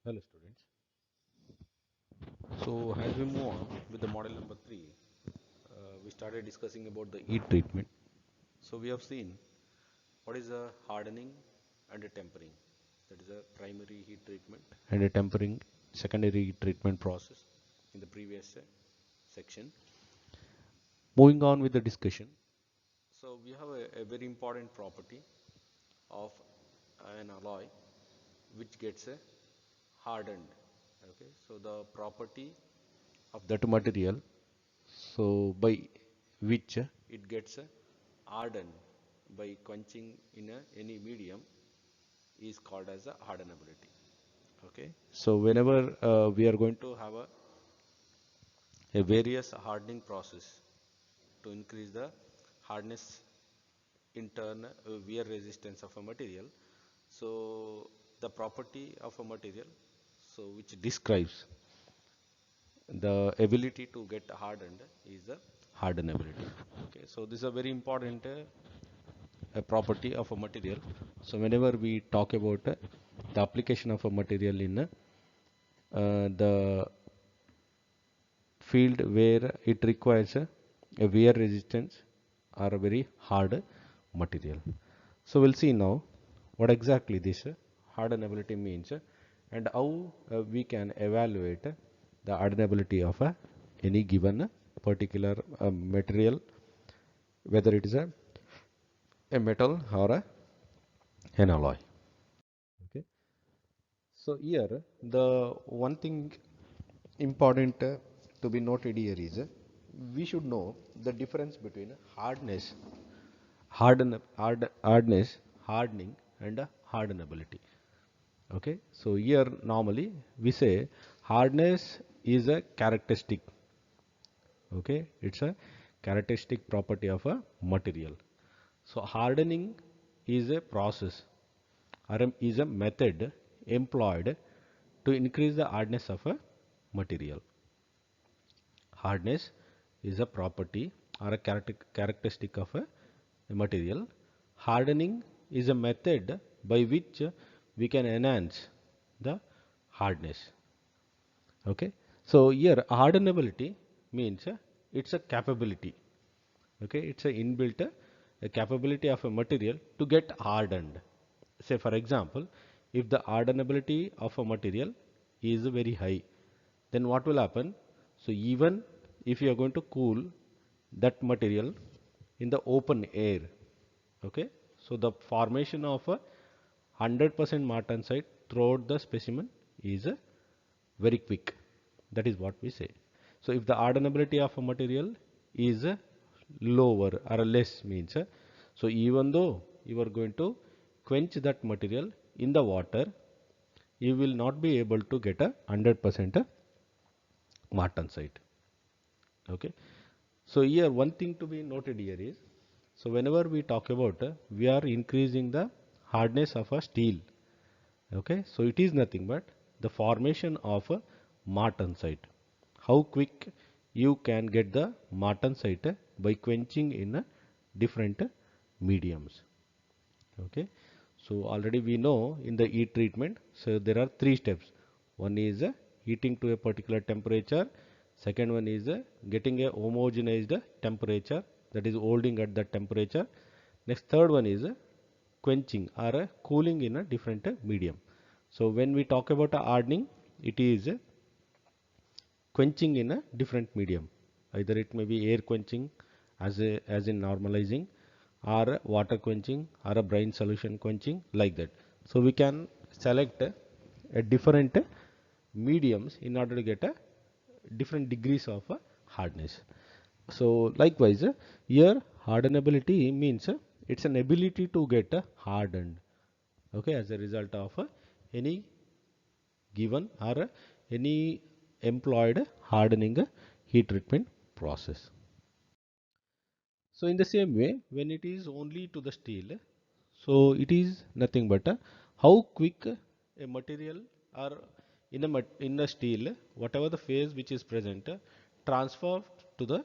Hello students. So as we move on with the model number 3, we started discussing about the heat treatment. So we have seen what is a hardening and a tempering. That is a primary heat treatment and a tempering secondary heat treatment process in the previous section. Moving on with the discussion. So we have a very important property of an alloy which gets hardened. Okay, so the property of that material, so by which it gets hardened by quenching in any medium, is called as a hardenability. Okay, so whenever we are going to have a various hardening process to increase the hardness in turn wear resistance of a material, so the property of a material, so which describes the ability to get hardened, is the hardenability. Okay, so this is a very important a property of a material. So whenever we talk about the application of a material in the field where it requires a wear resistance or a very hard material. So we'll see now what exactly this hardenability means and how we can evaluate the hardenability of any given particular material, whether it is a metal or an alloy. Okay. So here the one thing important to be noted here is we should know the difference between hardness, hardening, and hardenability. Okay, so here normally we say hardness is a characteristic. Okay, it's a characteristic property of a material. So hardening is a process or is a method employed to increase the hardness of a material. Hardness is a property or a characteristic of a material. Hardening is a method by which we can enhance the hardness. Okay. So here hardenability means it's a capability. Okay, it's a inbuilt a capability of a material to get hardened. Say for example, if the hardenability of a material is very high, then what will happen? So even if you are going to cool that material in the open air, okay, so the formation of a 100% martensite throughout the specimen is very quick. That is what we say. So if the hardenability of a material is lower or less means, so even though you are going to quench that material in the water, you will not be able to get a 100% martensite. Okay. So here one thing to be noted here is, so whenever we talk about we are increasing the hardness of a steel. Okay, so it is nothing but the formation of a martensite. How quick you can get the martensite by quenching in different mediums. Okay, so already we know in the heat treatment, so there are three steps. One is heating to a particular temperature. Second one is getting a homogenized temperature, that is holding at that temperature. Next, third one is quenching or cooling in a different medium. So when we talk about hardening, it is quenching in a different medium. Either it may be air quenching as in normalizing, or water quenching, or a brine solution quenching, like that. So we can select a different mediums in order to get a different degrees of hardness. So likewise, here hardenability means it's an ability to get hardened. Okay, as a result of any given or any employed hardening heat treatment process. So in the same way, when it is only to the steel, so it is nothing but how quick a material or in the steel, whatever the phase which is present, transfer to the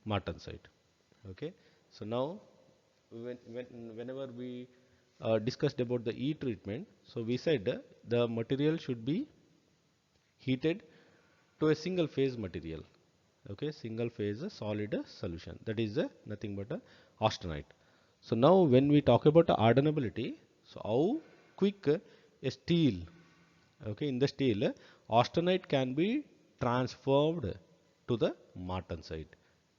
martensite. Okay. So now, whenever we discussed about the E treatment, so we said the material should be heated to a single phase material. Okay, single phase solid solution, that is nothing but austenite. So now when we talk about hardenability, so how quick a steel, okay, in the steel austenite can be transformed to the martensite.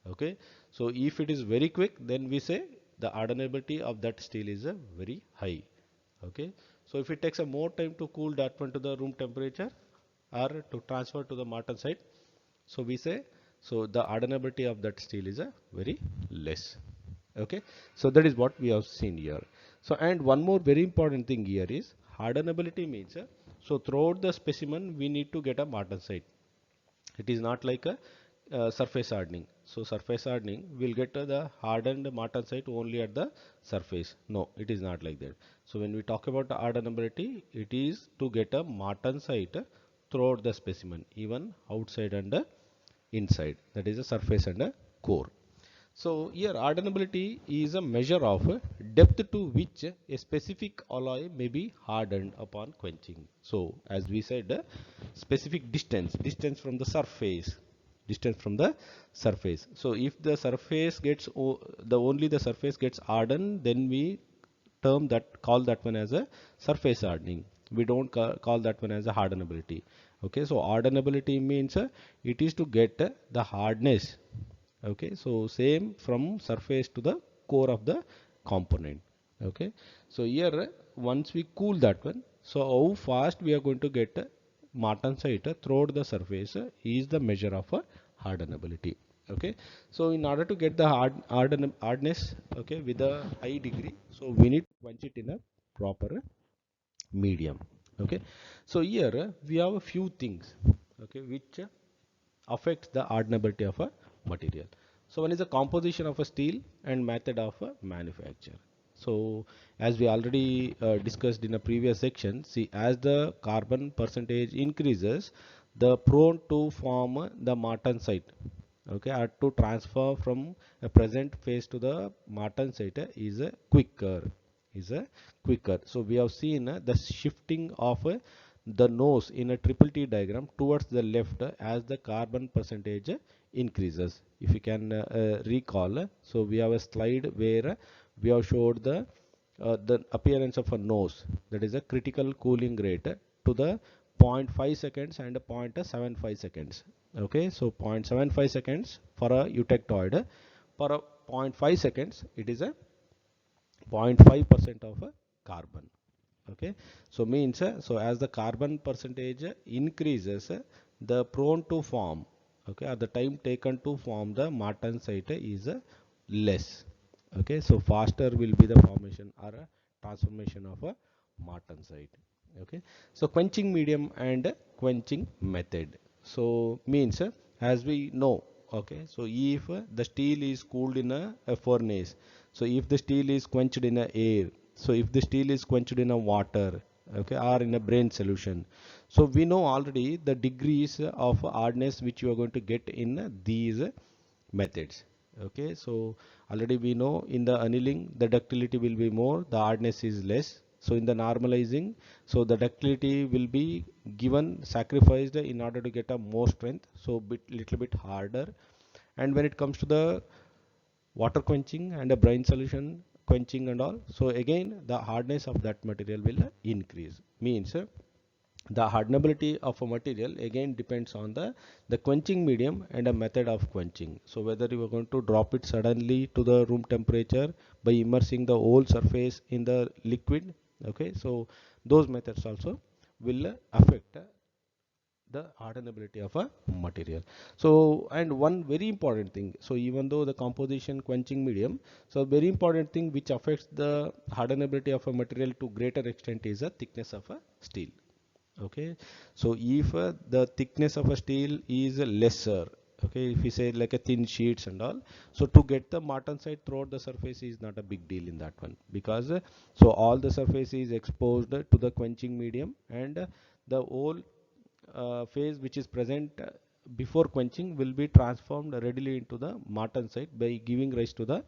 Okay, so if it is very quick, then we say the hardenability of that steel is very high. Okay, so if it takes a more time to cool that one to the room temperature or to transfer to the martensite, so we say, so the hardenability of that steel is a very less. Okay, so that is what we have seen here. So and one more very important thing here is hardenability means so throughout the specimen we need to get a martensite. It is not like a surface hardening. So surface hardening will get the hardened martensite only at the surface. No, it is not like that. So when we talk about the hardenability, it is to get a martensite throughout the specimen, even outside and inside. That is a surface and a core. So here hardenability is a measure of depth to which a specific alloy may be hardened upon quenching. So as we said, specific distance from the surface, distance from the surface. So if the surface gets only the surface gets hardened, then we call that one as a surface hardening. We don't call that one as a hardenability. Okay, so hardenability means it is to get the hardness. Okay, so same from surface to the core of the component. Okay, so here once we cool that one, so how fast we are going to get martensite throughout the surface is the measure of hardenability. Okay, so in order to get the hardness, okay, with a high degree, so we need to quench it in a proper medium. Okay, so here we have a few things, okay, which affects the hardenability of a material. So one is the composition of a steel and method of manufacture. So as we already discussed in a previous section, see, as the carbon percentage increases, the prone to form the martensite, okay, or to transfer from a present phase to the martensite is quicker, so we have seen the shifting of the nose in a triple T diagram towards the left as the carbon percentage increases. If you can recall, so we have a slide where we have showed the appearance of a nose, that is a critical cooling rate to the 0.5 seconds and 0.75 seconds. Okay, so 0.75 seconds for a eutectoid, for a 0.5 seconds it is a 0.5% of a carbon. Okay, so means so as the carbon percentage increases, the prone to form, okay, or the time taken to form the martensite is less. Okay, so faster will be the formation or transformation of a martensite. Okay, so quenching medium and quenching method. So means as we know, okay, so if the steel is cooled in a furnace, so if the steel is quenched in a air, so if the steel is quenched in a water, okay, or in a brain solution, so we know already the degrees of hardness which you are going to get in these methods. Okay, so already we know in the annealing the ductility will be more, the hardness is less. So in the normalizing, so the ductility will be given, sacrificed in order to get a more strength, so little bit harder. And when it comes to the water quenching and a brine solution quenching and all, so again the hardness of that material will increase. Means the hardenability of a material again depends on the quenching medium and a method of quenching. So whether you are going to drop it suddenly to the room temperature by immersing the whole surface in the liquid, okay, so those methods also will affect the hardenability of a material. So and one very important thing, so even though the composition quenching medium, so very important thing which affects the hardenability of a material to greater extent is the thickness of a steel. Okay, so if the thickness of a steel is lesser, Okay, if we say like a thin sheets and all, so to get the martensite throughout the surface is not a big deal in that one, because so all the surface is exposed to the quenching medium, and the whole phase which is present before quenching will be transformed readily into the martensite by giving rise to the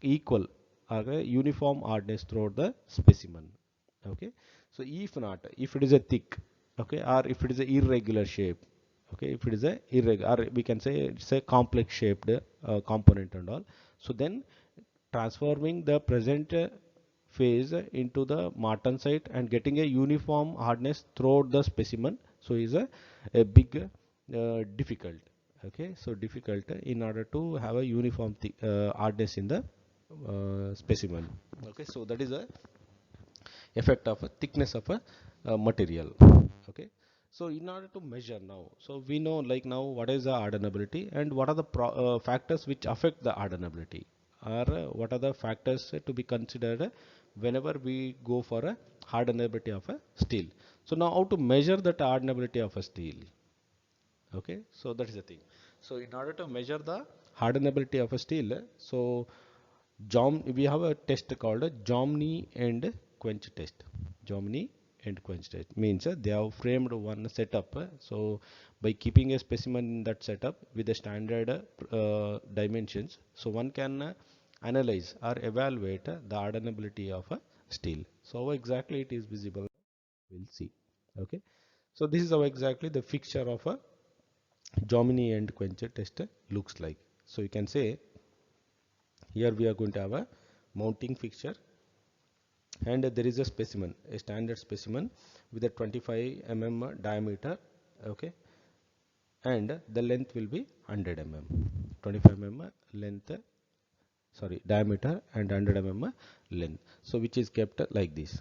equal or uniform hardness throughout the specimen. Okay, so if not, if it is a thick, okay, or if it is a irregular shape, okay, if it is a irregular, or we can say it's a complex shaped component and all, so then transforming the present phase into the martensite and getting a uniform hardness throughout the specimen, so is a big difficult. Okay, so difficult in order to have a uniform hardness in the specimen. Okay, so that is a effect of a thickness of a material. Okay, so in order to measure now, so we know like now what is the hardenability and what are the factors which affect the hardenability, or what are the factors to be considered whenever we go for a hardenability of a steel. So now how to measure that hardenability of a steel? Okay, so that is the thing. So in order to measure the hardenability of a steel, so we have a test called a Jominy and quench test. Jominy and quench test means they have framed one setup. So by keeping a specimen in that setup with the standard dimensions, so one can analyze or evaluate the hardenability of a steel. So how exactly it is visible, we'll see. Okay, so this is how exactly the fixture of a Jominy and quench test looks like. So you can say here we are going to have a mounting fixture, and there is a specimen, a standard specimen with a 25 diameter. Okay, and the length will be 100 25 length, sorry, diameter, and 100 length, so which is kept like this.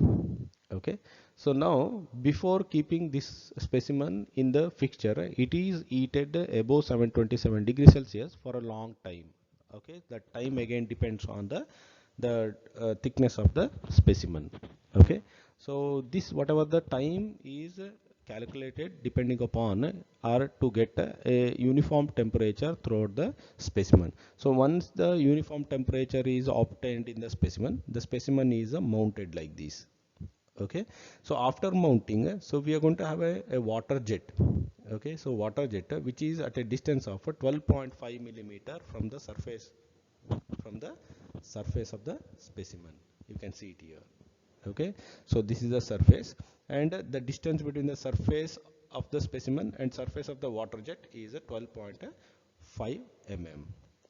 Okay, so now before keeping this specimen in the fixture, it is heated above 727 degrees Celsius for a long time. Okay, that time again depends on the thickness of the specimen. Okay, so this whatever the time is calculated depending upon or to get a uniform temperature throughout the specimen. So once the uniform temperature is obtained in the specimen is mounted like this. Okay, so after mounting, so we are going to have a water jet. Okay, so water jet which is at a distance of 12.5 millimeter from the surface of the specimen. You can see it here. Okay, so this is the surface, and the distance between the surface of the specimen and surface of the water jet is 12.5 mm.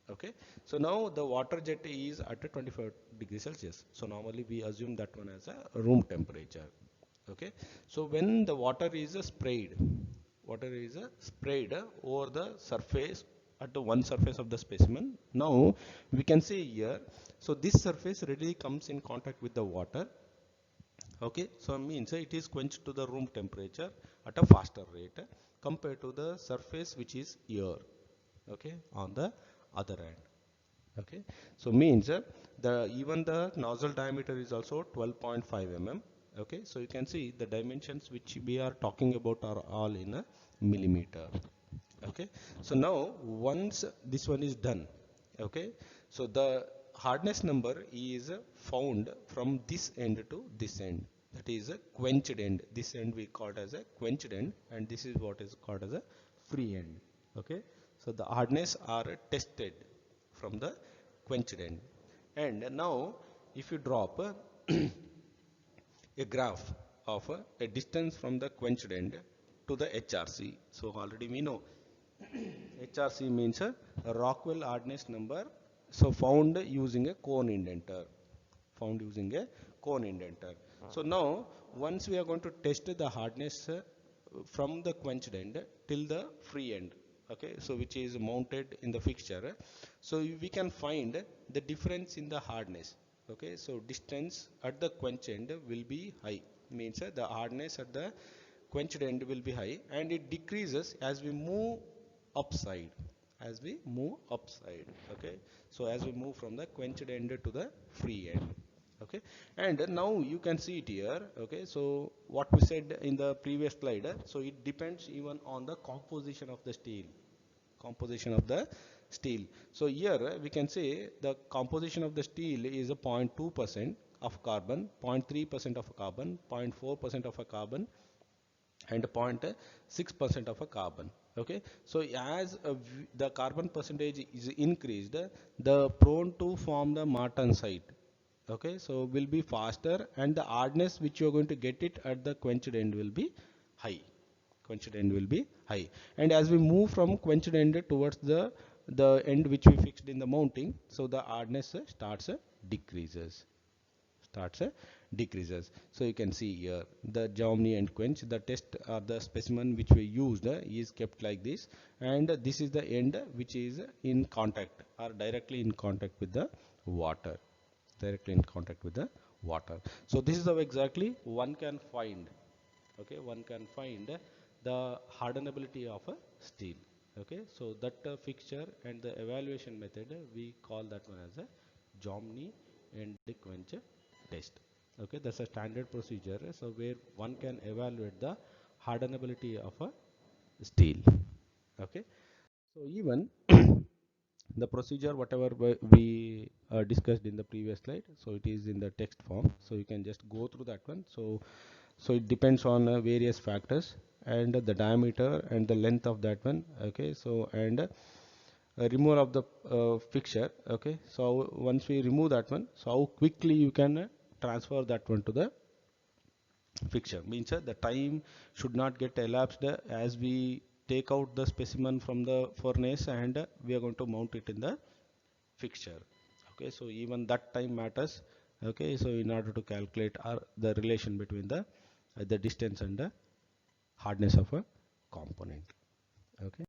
Okay, so now the water jet is at 25 degrees Celsius, so normally we assume that one as a room temperature. Okay, so when the water is sprayed over the surface at the one surface of the specimen. Now we can see here, so this surface readily comes in contact with the water. Okay, so it means it is quenched to the room temperature at a faster rate compared to the surface which is here. Okay, on the other hand. Okay, so means the even the nozzle diameter is also 12.5 mm. Okay, so you can see the dimensions which we are talking about are all in a millimeter. Okay, so now once this one is done, okay, so the hardness number is found from this end to this end, that is a quenched end. This end we call it as a quenched end, and this is what is called as a free end. Okay, so the hardness are tested from the quenched end. And now if you drop a graph of a distance from the quenched end to the HRC, so already we know HRC means a Rockwell hardness number, so found using a cone indenter, found using a cone indenter. So now once we are going to test the hardness from the quenched end till the free end, okay, so which is mounted in the fixture, so we can find the difference in the hardness. Okay, so distance at the quenched end will be high, means the hardness at the quenched end will be high, and it decreases as we move upside, okay, so as we move from the quenched end to the free end. Okay, and now you can see it here. Okay, so what we said in the previous slide, so it depends even on the composition of the steel. composition of the steel. So here we can say the composition of the steel is a 0.2% of carbon, 0.3% of carbon, 0.4% of a carbon, and 0.6% of a carbon. Okay, so as the carbon percentage is increased, the prone to form the martensite, okay, so will be faster, and the hardness which you are going to get it at the quenched end will be high. Quenched end will be high. And as we move from quenched end towards the end which we fixed in the mounting, so the hardness starts decreases starts decreases. So you can see here the Jomini and quench, the test or the specimen which we used is kept like this, and this is the end which is in contact or directly in contact with the water, directly in contact with the water. So this is how exactly one can find, okay, one can find the hardenability of a steel. Okay, so that fixture and the evaluation method, we call that one as a Jomini and quench test. Okay, that's a standard procedure, so where one can evaluate the hardenability of a steel. Okay, so even the procedure whatever we discussed in the previous slide, so it is in the text form, so you can just go through that one. So it depends on various factors, and the diameter and the length of that one. Okay, so and removal of the fixture. Okay, so once we remove that one, so how quickly you can transfer that one to the fixture, means the time should not get elapsed as we take out the specimen from the furnace, and we are going to mount it in the fixture. Okay, so even that time matters. Okay, so in order to calculate the relation between the distance and the hardness of a component. Okay,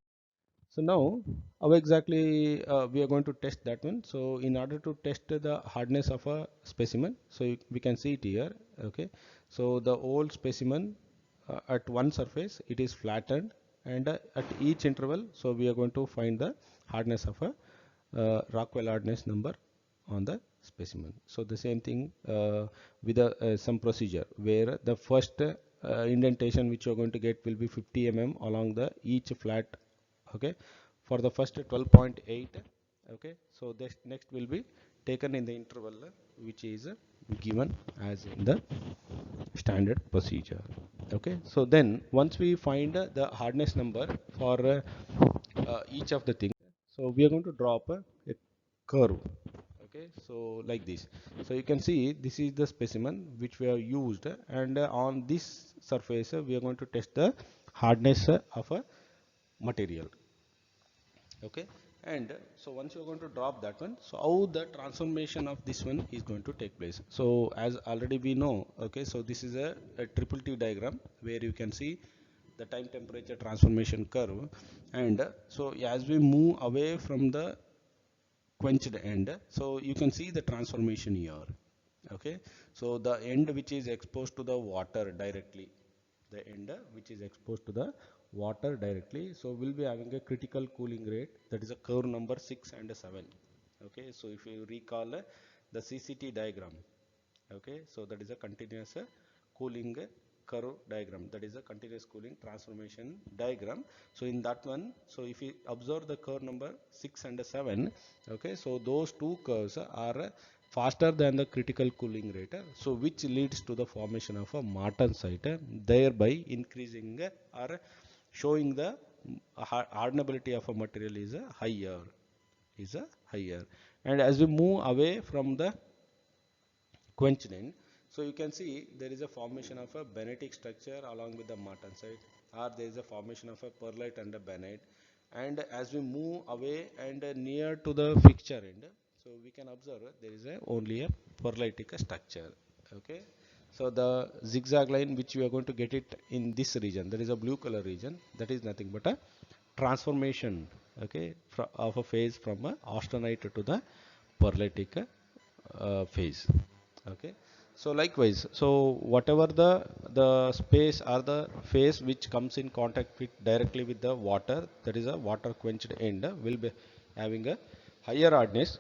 so now how exactly we are going to test that one. So in order to test the hardness of a specimen, so we can see it here. Okay, so the old specimen at one surface it is flattened, and at each interval, so we are going to find the hardness of a Rockwell hardness number on the specimen. So the same thing with some procedure where the first indentation which you are going to get will be 50 mm along the each flat. Okay, for the first 12.8. Okay, so this next will be taken in the interval which is given as in the standard procedure. Okay, so then once we find the hardness number for each of the things, so we are going to drop a curve. Okay, so like this, so you can see this is the specimen which we have used, and on this surface we are going to test the hardness of a material. Okay, and so once you're going to drop that one, so how the transformation of this one is going to take place. So as already we know, okay, so this is a triple T diagram where you can see the time temperature transformation curve, and so as we move away from the quenched end, so you can see the transformation here. Okay, so the end which is exposed to the water directly, the end which is exposed to the water directly, so we'll be having a critical cooling rate, that is a curve number 6 and 7. Okay, so if you recall the CCT diagram, okay, so that is a continuous cooling curve diagram, that is a continuous cooling transformation diagram. So in that one, so if you observe the curve number 6 and 7, okay, so those two curves are faster than the critical cooling rate, so which leads to the formation of a martensite, thereby increasing or showing the hardenability of a material is a higher. And as we move away from the quenched end, so you can see there is a formation of a banetic structure along with the martensite, or there is a formation of a perlite and a bainite. And as we move away and near to the fixture end, so we can observe there is only a perlitic structure. Okay, so the zigzag line which we are going to get it in this region, that is a blue color region, that is nothing but a transformation, okay, of a phase from a austenite to the perlitic phase. Okay, so likewise, so whatever the space or the phase which comes in contact with directly with the water, that is a water quenched end, will be having a higher hardness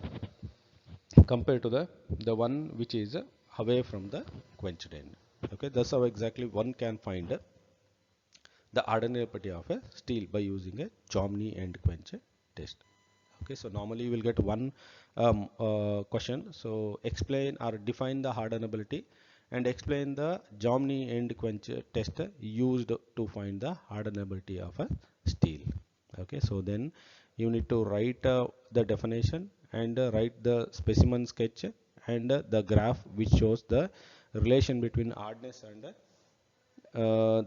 compared to the one which is away from the quenched end. Okay, that's how exactly one can find the hardenability of a steel by using a Jominy and Quench test. Okay, so normally you will get one question. So explain or define the hardenability and explain the Jominy and Quench test used to find the hardenability of a steel. Okay, so then you need to write the definition and write the specimen sketch and the graph which shows the relation between hardness and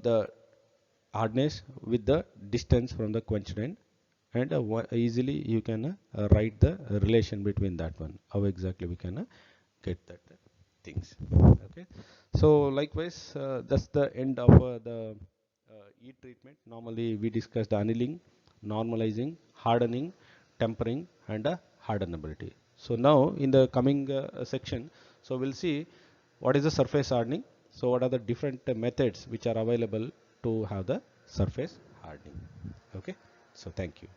the hardness with the distance from the quenched end, and easily you can write the relation between that one, how exactly we can get that things. Okay, so likewise that's the end of the heat treatment. Normally we discussed annealing, normalizing, hardening, tempering, and hardenability. So now in the coming section, so we'll see what is the surface hardening. So what are the different methods which are available to have the surface hardening. Okay, so thank you.